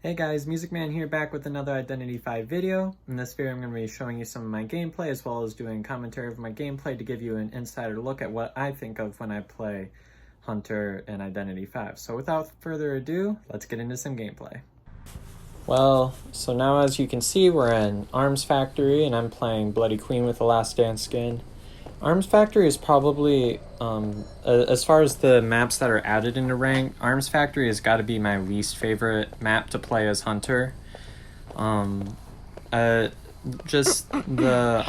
Hey guys, Music Man here, back with another Identity V video. In this video I'm going to be showing you some of my gameplay as well as doing commentary of my gameplay to give you an insider look at what I think of when I play Hunter in Identity V. So without further ado, let's get into some gameplay. Well, so now as you can see we're in Arms Factory and I'm playing Bloody Queen with the Last Dance skin. Arms Factory is probably, as far as the maps that are added into Rank, Arms Factory has got to be my least favorite map to play as Hunter. Just the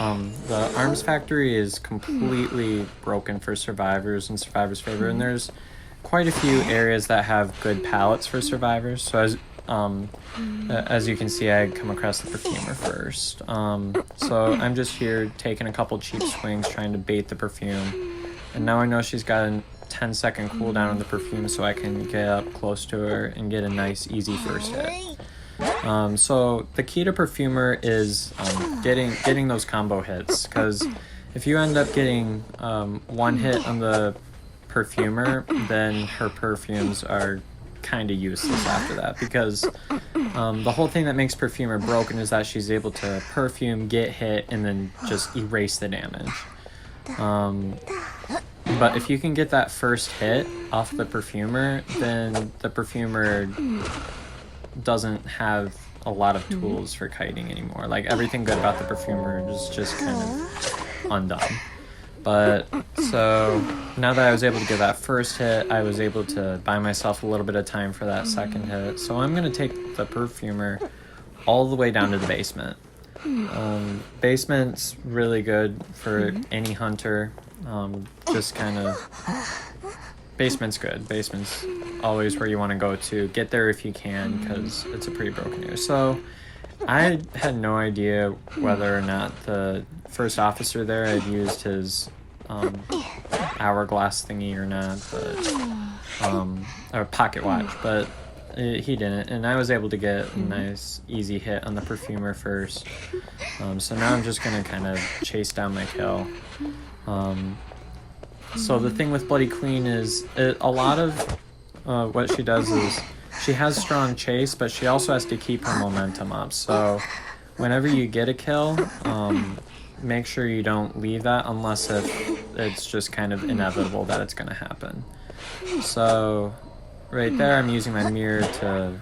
Arms Factory is completely broken for survivors in Survivor's favor, and there's quite a few areas that have good palettes for survivors. So as you can see, I come across the Perfumer first. So I'm just here taking a couple cheap swings trying to bait the Perfume. And now I know she's got a 10-second cooldown on the Perfume, so I can get up close to her and get a nice, easy first hit. So the key to Perfumer is getting those combo hits, because if you end up getting one hit on the Perfumer, then her perfumes are kind of useless after that, because the whole thing that makes Perfumer broken is that she's able to perfume, get hit, and then just erase the damage. But if you can get that first hit off the Perfumer, then the Perfumer doesn't have a lot of tools for kiting anymore. Like, everything good about the Perfumer is just kind of undone. But so now that I was able to get that first hit, I was able to buy myself a little bit of time for that second hit. So I'm going to take the Perfumer all the way down to the basement. Basement's really good for any Hunter. Just kind of, basement's good. Basement's always where you want to go to. Get there if you can, because it's a pretty broken area. So I had no idea whether or not the first officer there had used his hourglass thingy or not, but or pocket watch, but he didn't, and I was able to get a nice easy hit on the Perfumer first. So now I'm just gonna kind of chase down my kill. So the thing with Bloody Queen is a lot of what she does is she has strong chase, but she also has to keep her momentum up. So whenever you get a kill, make sure you don't leave that unless it's just kind of inevitable that it's going to happen. So right there I'm using my mirror to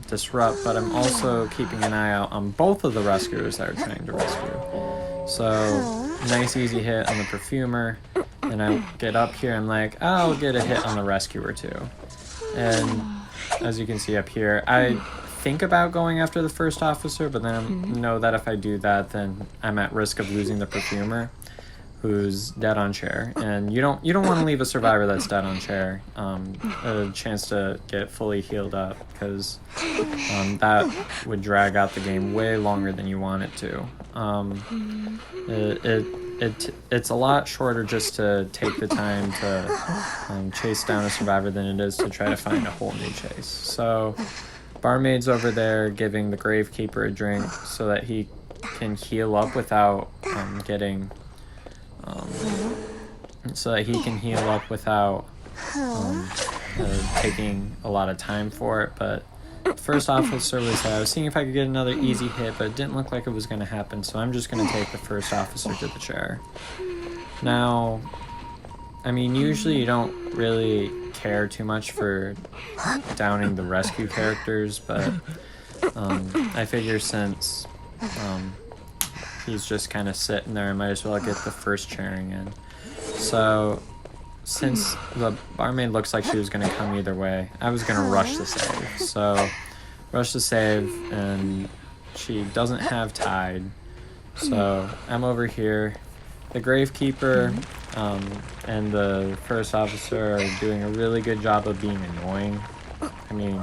disrupt, but I'm also keeping an eye out on both of the rescuers that are trying to rescue. So nice easy hit on the Perfumer, and I get up here, I'm like, I'll get a hit on the rescuer too. And as you can see up here, I think about going after the first officer, but then I know that if I do that, then I'm at risk of losing the Perfumer, who's dead on chair. And you don't want to leave a survivor that's dead on chair a chance to get fully healed up, because that would drag out the game way longer than you want it to. It's a lot shorter just to take the time to chase down a survivor than it is to try to find a whole new chase. So Barmaid's over there giving the Gravekeeper a drink so that he can heal up without taking a lot of time for it. But the first officer was I was seeing if I could get another easy hit, but it didn't look like it was going to happen, so I'm just going to take the first officer to the chair. Now, I mean, usually you don't really care too much for downing the rescue characters, but I figure since he's just kind of sitting there, I might as well get the first chairing in. So since the Barmaid looks like she was going to come either way, I was going to rush the save. So rush the save, and she doesn't have Tide. So I'm over here. The Gravekeeper and the first officer are doing a really good job of being annoying. I mean,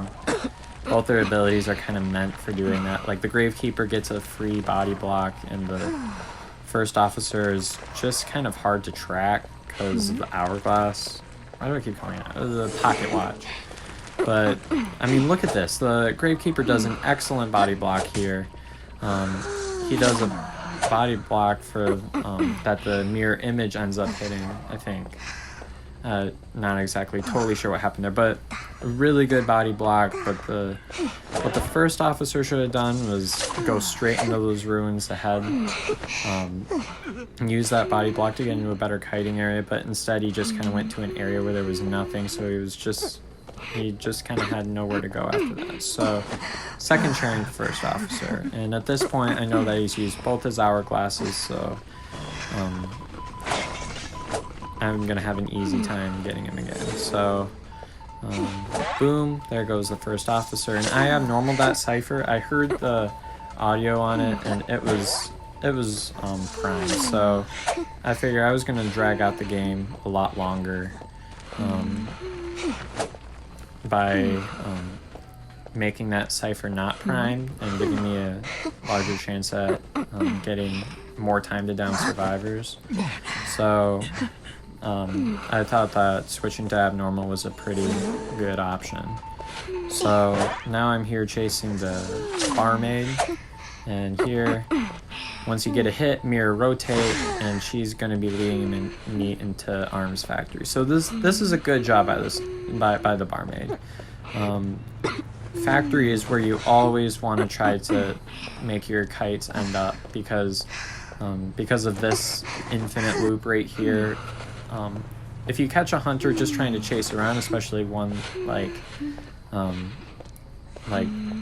both their abilities are kind of meant for doing that. Like, the Gravekeeper gets a free body block, and the first officer is just kind of hard to track because of the hourglass. Why do I keep calling it the pocket watch? But I mean, look at this. The Gravekeeper does an excellent body block here. He does a body block for that the mirror image ends up hitting, I think. Not exactly totally sure what happened there, but a really good body block. But what the first officer should have done was go straight into those ruins ahead, and use that body block to get into a better kiting area. But instead, he just kind of went to an area where there was nothing, so he just kind of had nowhere to go after that. So second chairing first officer, and at this point, I know that he's used both his hourglasses, so I'm gonna have an easy time getting him again. So boom, there goes the first officer, and I abnormal that cipher. I heard the audio on it, and it was prime, so I figured I was gonna drag out the game a lot longer by making that cipher not prime and giving me a larger chance at getting more time to down survivors. So I thought that switching to abnormal was a pretty good option. So now I'm here chasing the barmaid, and here, once you get a hit, mirror rotate, and she's going to be leading me into Arms Factory. So this is a good job by the barmaid. Factory is where you always want to try to make your kites end up, because of this infinite loop right here. If you catch a hunter just trying to chase around, especially one like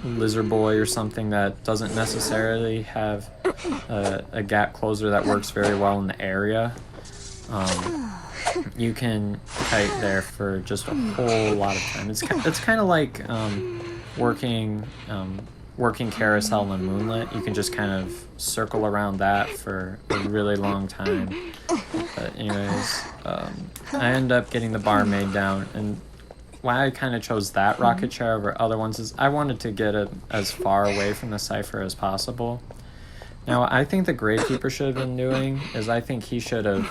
Lizard Boy or something that doesn't necessarily have a gap closer that works very well in the area, you can kite there for just a whole lot of time. It's kind of like working carousel in Moonlit. You can just kind of circle around that for a really long time. But anyways, I end up getting the barmaid down, and why I kind of chose that rocket chair over other ones is I wanted to get it as far away from the cipher as possible. Now, I think the Gravekeeper should have been doing is I think he should have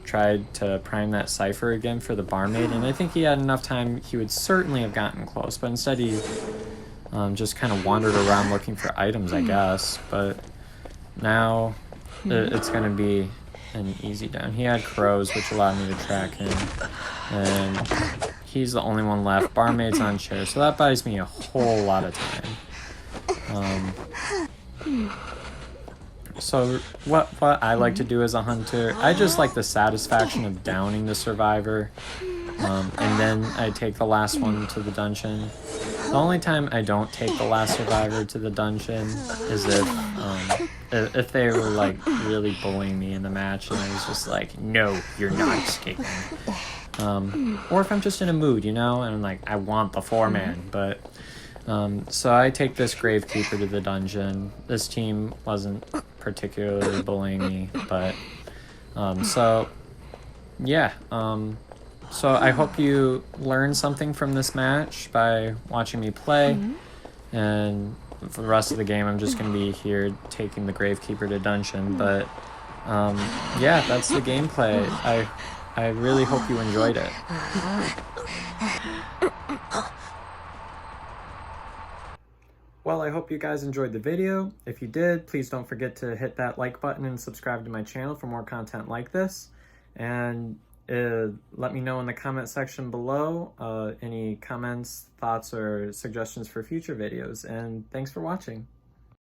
tried to prime that cipher again for the barmaid, and I think he had enough time, he would certainly have gotten close, but instead he just kind of wandered around looking for items, I guess. But now it's going to be an easy down. He had crows, which allowed me to track him, and he's the only one left. Barmaid's on chair, so that buys me a whole lot of time. So what I like to do as a hunter, I just like the satisfaction of downing the survivor, and then I take the last one to the dungeon. The only time I don't take the last survivor to the dungeon is if they were like really bullying me in the match, and I was just like, no, you're not escaping. Or if I'm just in a mood, and I'm like, I want the 4-man, but so I take this Gravekeeper to the dungeon. This team wasn't particularly bullying me, but so yeah, so I hope you learned something from this match by watching me play, and for the rest of the game I'm just going to be here taking the Gravekeeper to dungeon. But yeah, that's the gameplay. I really hope you enjoyed it. Well, I hope you guys enjoyed the video. If you did, please don't forget to hit that like button and subscribe to my channel for more content like this. And let me know in the comment section below any comments, thoughts, or suggestions for future videos. And thanks for watching.